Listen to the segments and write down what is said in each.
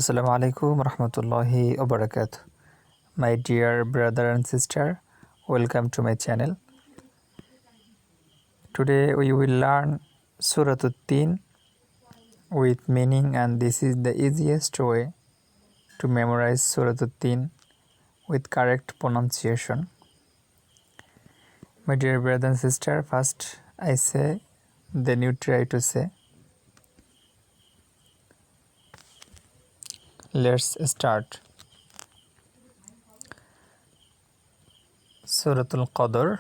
Assalamu alaikum rahmatullahi wabarakatuh. My dear brother and sister, welcome to my channel. Today we will learn Surah Al-Tin with meaning, and this is the easiest way to memorize Surah Al-Tin with correct pronunciation. My dear brother and sister, first I say, then you try to say. Let's start. Surah Al-Qadr.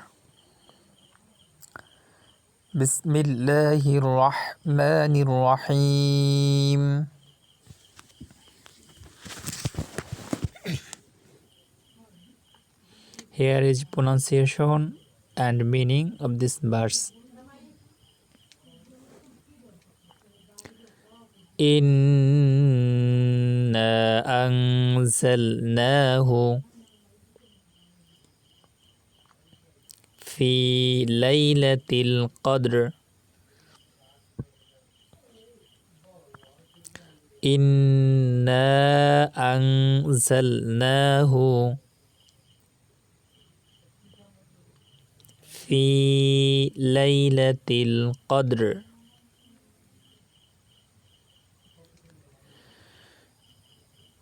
Bismillahirrahmanirrahim. Here is pronunciation and meaning of this verse. Inna anzalnahu fi laylatil qadr. Inna anzalnahu fi laylatil qadr.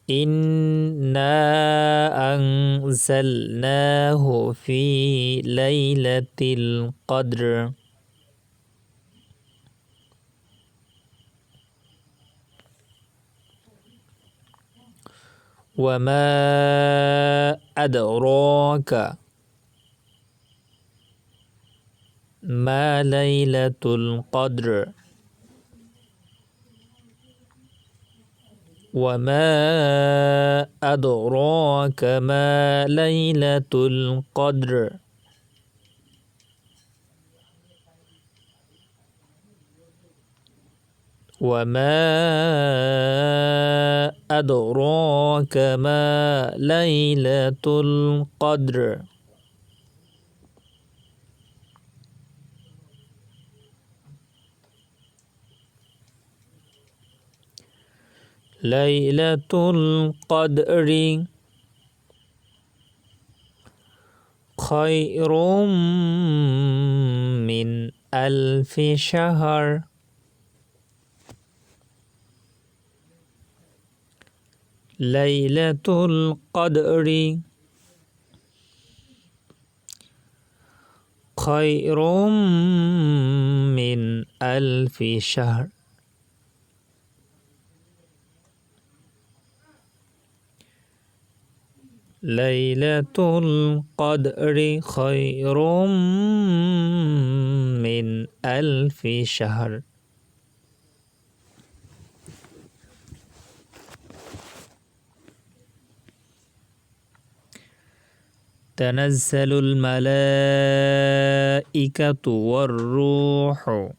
Inna anzalnahu fi laylatil qadr. وما أدراك ما ليلة القدر وما أدراك ما ليلة القدر وما أدراك ما ليلة القدر ليلة القدر خير من 1000 شهر ليلة القدر خير من 1000 شهر ليلة القدر خير من 1000 شهر. تنزل الملائكة والروح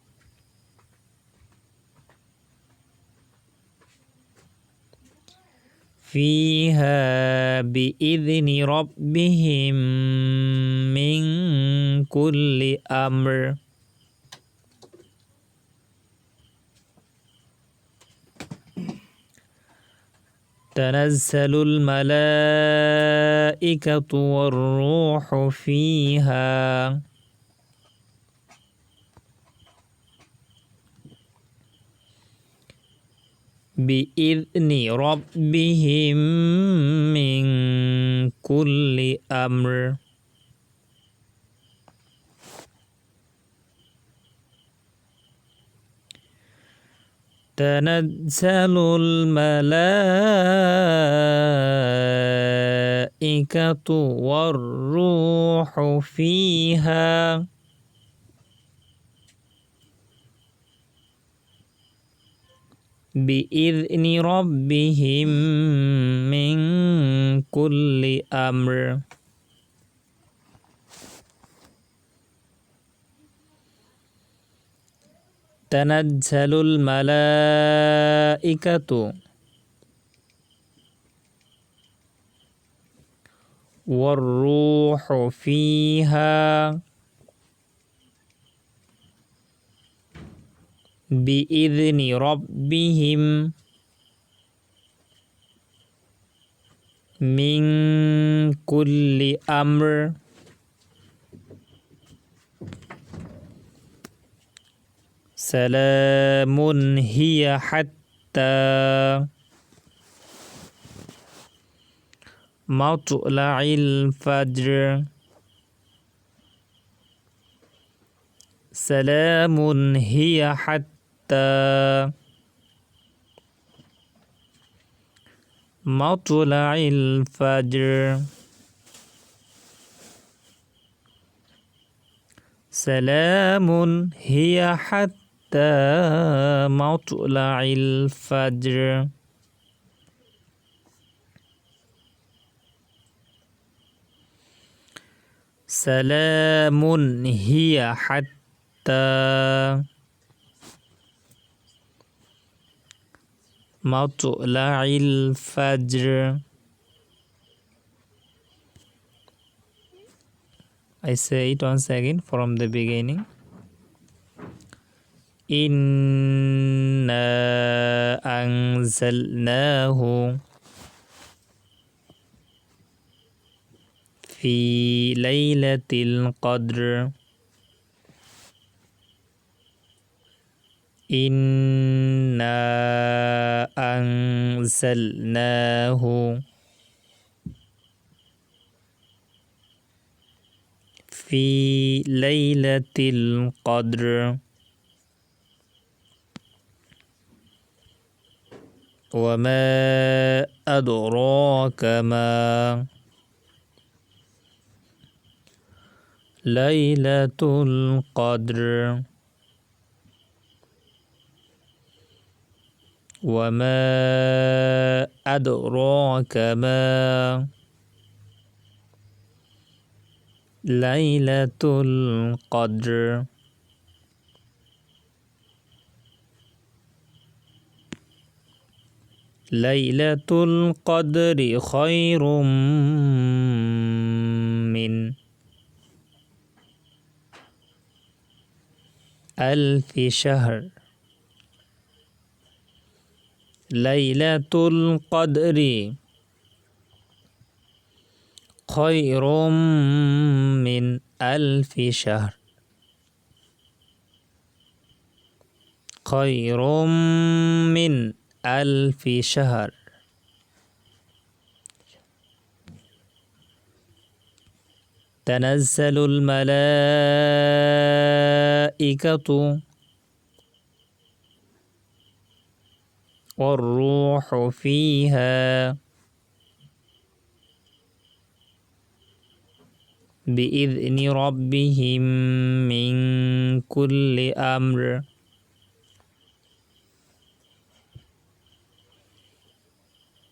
فيها بإذن ربهم من كل أمر تنزل الملائكة والروح فيها بإذن ربهم من كل أمر تنزل الملائكة والروح فيها بإذن ربهم من كل أمر تنزل الملائكة والروح فيها بإذن ربهم من كل أمر سلام هي حتى مطلع الفجر سلام هي حتى مطلع الفجر سلام هي حتى مطلع الفجر سلام هي حتى مطلع الفجر. I say it once again from the beginning. إنا أنزلناه في ليلة القدر إنا أنزلناه في ليلة القدر وما أدراك ما ليلة القدر وما أدراك ما ليلة القدر. ليلة القدر خير من 1000 شهر. ليلة القدر خير من 1000 شهر. خير من 1000 شهر. تنزل الملائكة والروح فيها بإذن ربهم من كل أمر.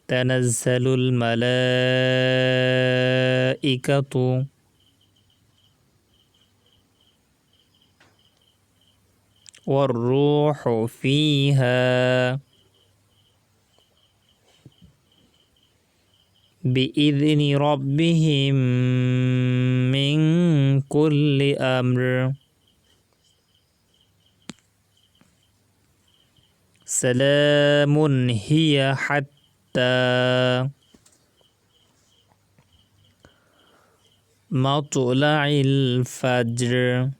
تنزل الملائكة والروح فيها بإذن ربهم من كل أمر. سلام هي حتى مطلع الفجر.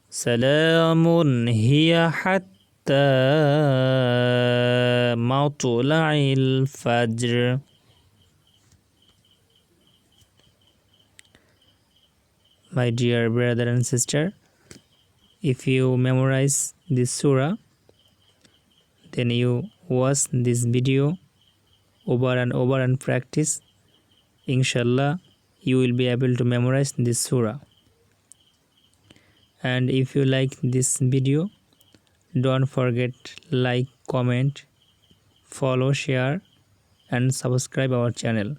سلام هي حتى مطلع الفجر. My dear brother and sister, if you memorize this surah, then you watch this video over and over and practice. Inshallah, you will be able to memorize this surah. And if you like this video, don't forget like, comment, follow, share and subscribe our channel.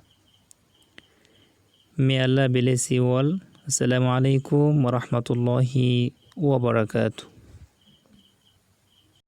May Allah bless you all. Assalamu alaikum wa rahmatullahi wa barakatuh.